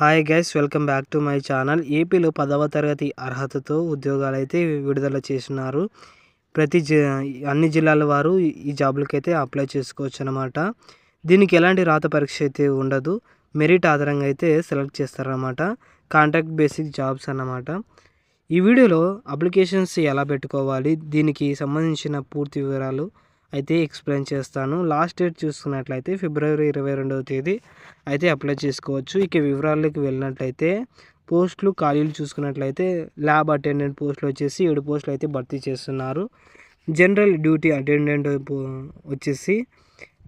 Hi guys, welcome back to my channel. ఏపీలో 10వ తరగతి అర్హతతో ఉద్యోగాలైతే విడుదల చేస్తున్నారు. అన్ని జిల్లాల వారు ఈ జాబులకైతే అప్లై చేసుకోవచ్చు అనమాట. దీనికి ఎలాంటి రాత పరీక్ష అయితే ఉండదు. మెరిట్ ఆధారంగా అయితే సెలెక్ట్ చేస్తారన్నమాట. కాంట్రాక్ట్ బేసిక్ జాబ్స్ అన్నమాట. ఈ వీడియోలో అప్లికేషన్స్ ఎలా పెట్టుకోవాలి, దీనికి సంబంధించిన పూర్తి వివరాలు అయితే ఎక్స్ప్లెయిన్ చేస్తాను. లాస్ట్ డేట్ చూసుకున్నట్లయితే ఫిబ్రవరి 22వ తేదీ అయితే అప్లై చేసుకోవచ్చు. ఇక వివరాల్లోకి వెళ్ళినట్లయితే పోస్టులు ఖాళీలు చూసుకున్నట్లయితే ల్యాబ్ అటెండెంట్ పోస్టులు వచ్చేసి 7 పోస్టులు అయితే భర్తీ చేస్తున్నారు. జనరల్ డ్యూటీ అటెండెంట్ వచ్చేసి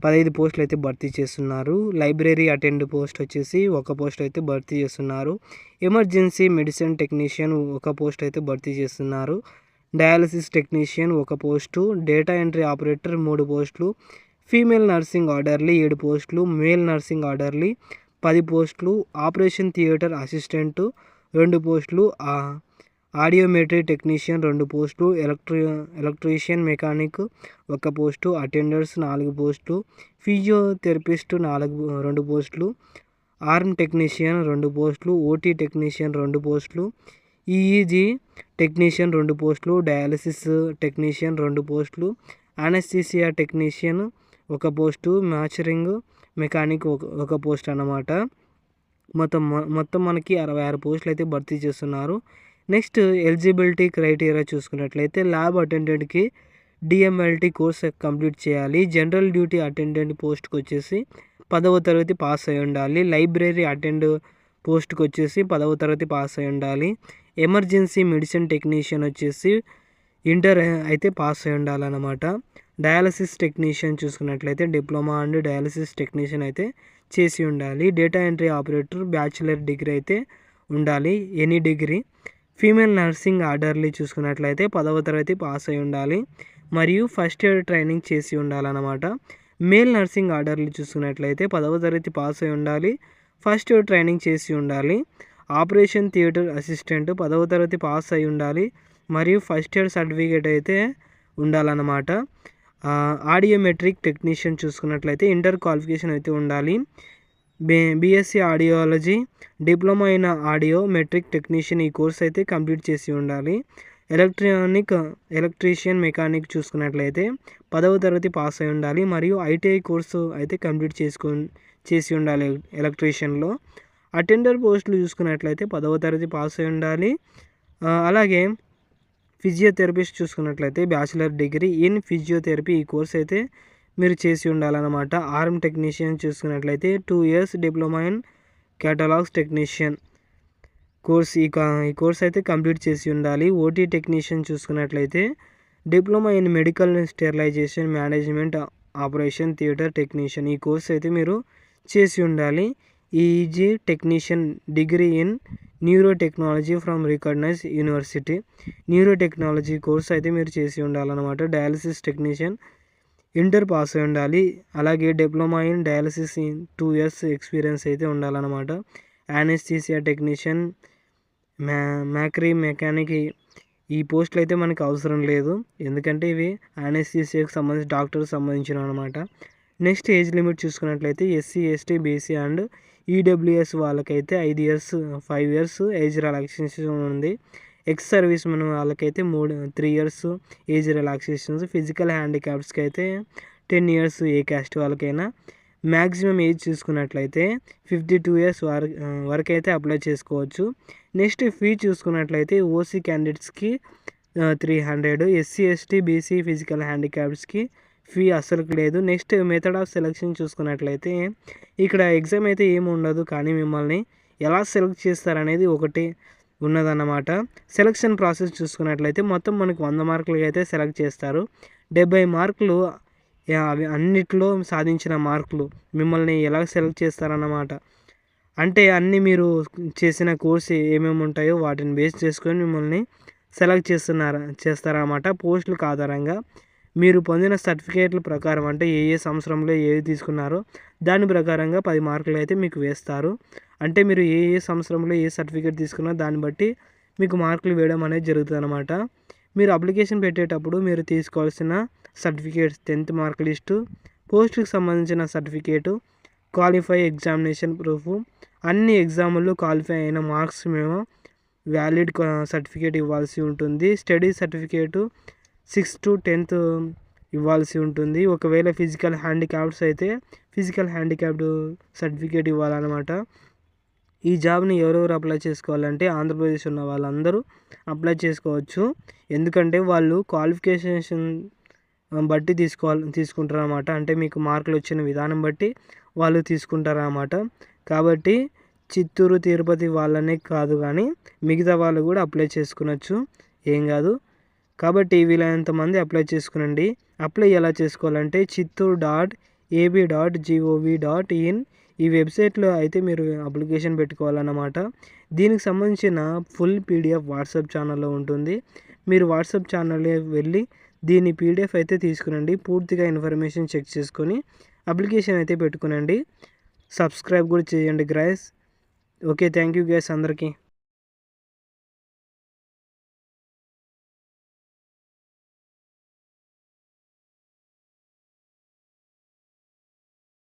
15 పోస్టులు అయితే భర్తీ చేస్తున్నారు. లైబ్రరీ అటెండెంట్ పోస్ట్ వచ్చేసి 1 పోస్ట్ అయితే భర్తీ చేస్తున్నారు. ఎమర్జెన్సీ మెడిసిన్ టెక్నీషియన్ 1 పోస్ట్ అయితే భర్తీ చేస్తున్నారు. Dialysis technician 1 post, data entry operator 3 పోస్టులు, ఫీమేల్ నర్సింగ్ ఆర్డర్లీ 7 పోస్టులు, మేల్ నర్సింగ్ ఆర్డర్లీ 10 పోస్టులు, ఆపరేషన్ థియేటర్ అసిస్టెంటు 2 పోస్టులు, ఆడియోమెట్రీ టెక్నీషియన్ 2 పోస్టులు, ఎలక్ట్రీషియన్ మెకానిక్ 1 పోస్టు, అటెండర్స్ 4 పోస్టులు, ఫిజియోథెరపిస్ట్ 2 పోస్టులు, ఆర్మ్ టెక్నీషియన్ 2 పోస్టులు, ఓటీ టెక్నీషియన్ 2 పోస్టులు, ఈఈజీ టెక్నీషియన్ 2 పోస్టులు, డయాలసిస్ టెక్నీషియన్ 2 పోస్టులు, అనస్థీసియా టెక్నీషియన్ 1 పోస్టు, మ్యాచరింగ్ మెకానిక్ 1 పోస్ట్ అన్నమాట. మొత్తం మనకి 66 పోస్టులు అయితే భర్తీ చేస్తున్నారు. నెక్స్ట్ ఎలిజిబిలిటీ క్రైటీరియా చూసుకున్నట్లయితే ల్యాబ్ అటెండెంట్కి డిఎంఎల్టీ కోర్స్ కంప్లీట్ చేయాలి. జనరల్ డ్యూటీ అటెండెంట్ పోస్ట్కి వచ్చేసి 10వ తరగతి పాస్ అయి ఉండాలి. లైబ్రరీ అటెండ్ పోస్ట్కి వచ్చేసి 10వ తరగతి పాస్ అయి ఉండాలి. ఎమర్జెన్సీ మెడిసిన్ టెక్నీషియన్ వచ్చేసి ఇంటర్ అయితే పాస్ అయి ఉండాలన్నమాట. డయాలసిస్ టెక్నీషియన్ చూసుకున్నట్లయితే డిప్లొమా అండ్ డయాలసిస్ టెక్నీషియన్ అయితే చేసి ఉండాలి. Data entry operator bachelor degree అయితే ఉండాలి, any degree. Female nursing orderly చూసుకున్నట్లయితే 10వ తరగతి పాస్ అయి ఉండాలి మరియు ఫస్ట్ ఇయర్ ట్రైనింగ్ చేసి ఉండాలన్నమాట. మేల్ నర్సింగ్ ఆర్డర్లీ చూసుకున్నట్లయితే 10వ తరగతి పాస్ అయి ఉండాలి, ఫస్ట్ ఇయర్ ట్రైనింగ్ చేసి ఉండాలి. ఆపరేషన్ థియేటర్ అసిస్టెంట్ 10వ తరగతి పాస్ అయి ఉండాలి మరియు ఫస్ట్ ఇయర్ సర్టిఫికేట్ అయితే ఉండాలన్నమాట. ఆడియోమెట్రిక్ టెక్నీషియన్ చూసుకున్నట్లయితే ఇంటర్ క్వాలిఫికేషన్ అయితే ఉండాలి. బీఎస్సీ ఆడియాలజీ డిప్లొమా అయిన ఆడియో మెట్రిక్ టెక్నీషియన్ ఈ కోర్స్ అయితే కంప్లీట్ చేసి ఉండాలి. ఎలక్ట్రీషియన్ మెకానిక్ చూసుకున్నట్లయితే 10వ తరగతి పాస్ అయి ఉండాలి మరియు ఐటీఐ కోర్సు అయితే కంప్లీట్ చేసి ఉండాలి ఎలక్ట్రీషియన్లో. అటెండర్ పోస్టులు చూసుకున్నట్లయితే 10వ తరగతి పాస్ అయి ఉండాలి. అలాగే ఫిజియోథెరపిస్ట్ చూసుకున్నట్లయితే బ్యాచిలర్ డిగ్రీ ఇన్ ఫిజియోథెరపీ ఈ కోర్స్ అయితే మీరు చేసి ఉండాలన్నమాట. ఆర్మ్ టెక్నీషియన్ చూసుకున్నట్లయితే 2 years diploma in catalogues technician course ఈ కోర్స్ అయితే కంప్లీట్ చేసి ఉండాలి. ఓటీ టెక్నీషియన్ చూసుకున్నట్లయితే diploma in medical sterilisation management operation theatre technician ఈ కోర్స్ అయితే మీరు చేసి ఉండాలి. EEG technician degree in neuro technology from recognise university neuro technology course అయితే మీరు చేసి ఉండాలన్నమాట. డయాలసిస్ టెక్నీషియన్ ఇంటర్ పాస్ అయి ఉండాలి. అలాగే diploma in dialysis 2 years experience అయితే ఉండాలన్నమాట. యానెస్థీసియా టెక్నీషియన్, మ్యాక్రీ మెకానిక్ ఈ పోస్టులు అయితే మనకు అవసరం లేదు, ఎందుకంటే ఇవి యానెస్థీసియాకి సంబంధించి డాక్టర్కి సంబంధించినవి అనమాట. నెక్స్ట్ ఏజ్ లిమిట్ చూసుకున్నట్లయితే SC ST BC and EWS వాళ్ళకైతే 5 ఇయర్స్ ఏజ్ రిలాక్సేషన్ ఉంది. ఎక్స్ సర్వీస్ మన వాళ్ళకైతే 3 ఇయర్స్ ఏజ్ రిలాక్సేషన్స్. ఫిజికల్ హ్యాండిక్యాప్స్కి అయితే 10 ఇయర్స్ ఏ క్యాస్ట్ వాళ్ళకైనా. మ్యాక్సిమం ఏజ్ చూసుకున్నట్లయితే 52 ఇయర్స్ వరకు అయితే అప్లై చేసుకోవచ్చు. నెక్స్ట్ ఫీ చూసుకున్నట్లయితే ఓసీ క్యాండిడేట్స్కి 300, ఎస్సీ ఎస్టీ బీసీ ఫిజికల్ హ్యాండిక్యాప్స్కి ఫీ అస్సలుకి లేదు. నెక్స్ట్ మెథడ్ ఆఫ్ సెలెక్షన్ చూసుకున్నట్లయితే ఇక్కడ ఎగ్జామ్ అయితే ఏమి ఉండదు, కానీ మిమ్మల్ని ఎలా సెలెక్ట్ చేస్తారనేది ఒకటి ఉన్నదన్నమాట. సెలక్షన్ ప్రాసెస్ చూసుకున్నట్లయితే మొత్తం మనకు 100 మార్కులకి అయితే సెలెక్ట్ చేస్తారు. 70 మార్కులు అవి అన్నిట్లో సాధించిన మార్కులు మిమ్మల్ని ఎలా సెలెక్ట్ చేస్తారన్నమాట. అంటే అన్నీ మీరు చేసిన కోర్సు ఏమేమి ఉంటాయో వాటిని బేస్ చేసుకొని మిమ్మల్ని సెలెక్ట్ చేస్తారన్నమాట. పోస్టులకు ఆధారంగా మీరు పొందిన సర్టిఫికేట్ల ప్రకారం, అంటే ఏ సంవత్సరంలో ఏది తీసుకున్నారో దాని ప్రకారంగా 10 మార్కులు అయితే మీకు వేస్తారు. అంటే మీరు ఏ సంవత్సరంలో ఏ సర్టిఫికేట్ తీసుకున్నా దాన్ని బట్టి మీకు మార్కులు వేయడం అనేది జరుగుతుంది అనమాట. మీరు అప్లికేషన్ పెట్టేటప్పుడు మీరు తీసుకోవాల్సిన సర్టిఫికేట్స్ 10th మార్క్ లిస్టు, పోస్టుకి సంబంధించిన సర్టిఫికేటు, క్వాలిఫై ఎగ్జామినేషన్ ప్రూఫ్, అన్ని ఎగ్జాముల్లో క్వాలిఫై అయిన మార్క్స్ మేము వ్యాలిడ్ సర్టిఫికేట్ ఇవ్వాల్సి ఉంటుంది. Study certificate 6th to 10th ఇవ్వాల్సి ఉంటుంది. ఒకవేళ ఫిజికల్ హ్యాండిక్యాప్డ్స్ అయితే ఫిజికల్ హ్యాండిక్యాప్డ్ సర్టిఫికేట్ ఇవ్వాలన్నమాట. ఈ జాబ్ని ఎవరెవరు అప్లై చేసుకోవాలంటే ఆంధ్రప్రదేశ్ ఉన్న వాళ్ళందరూ అప్లై చేసుకోవచ్చు. ఎందుకంటే వాళ్ళు క్వాలిఫికేషన్ బట్టి తీసుకుంటారు అన్నమాట. అంటే మీకు మార్కులు వచ్చిన విధానం బట్టి వాళ్ళు తీసుకుంటారు అన్నమాట. కాబట్టి చిత్తూరు తిరుపతి వాళ్ళనే కాదు కానీ మిగతా వాళ్ళు కూడా అప్లై చేసుకునొచ్చు, ఏం కాదు. కాబట్టి వీలైనంత మంది అప్లై చేసుకునండి. అప్లై ఎలా చేసుకోవాలంటే chittoor.ab.gov.in ఈ వెబ్సైట్లో అయితే మీరు అప్లికేషన్ పెట్టుకోవాలన్నమాట. దీనికి సంబంధించిన ఫుల్ PDF వాట్సాప్ ఛానల్లో ఉంటుంది. మీరు వాట్సాప్ ఛానల్లో వెళ్ళి దీని PDF అయితే తీసుకునండి. పూర్తిగా ఇన్ఫర్మేషన్ చెక్ చేసుకొని అప్లికేషన్ అయితే పెట్టుకునండి. సబ్స్క్రైబ్ కూడా చేయండి guys. Okay, thank you guys అందరికీ.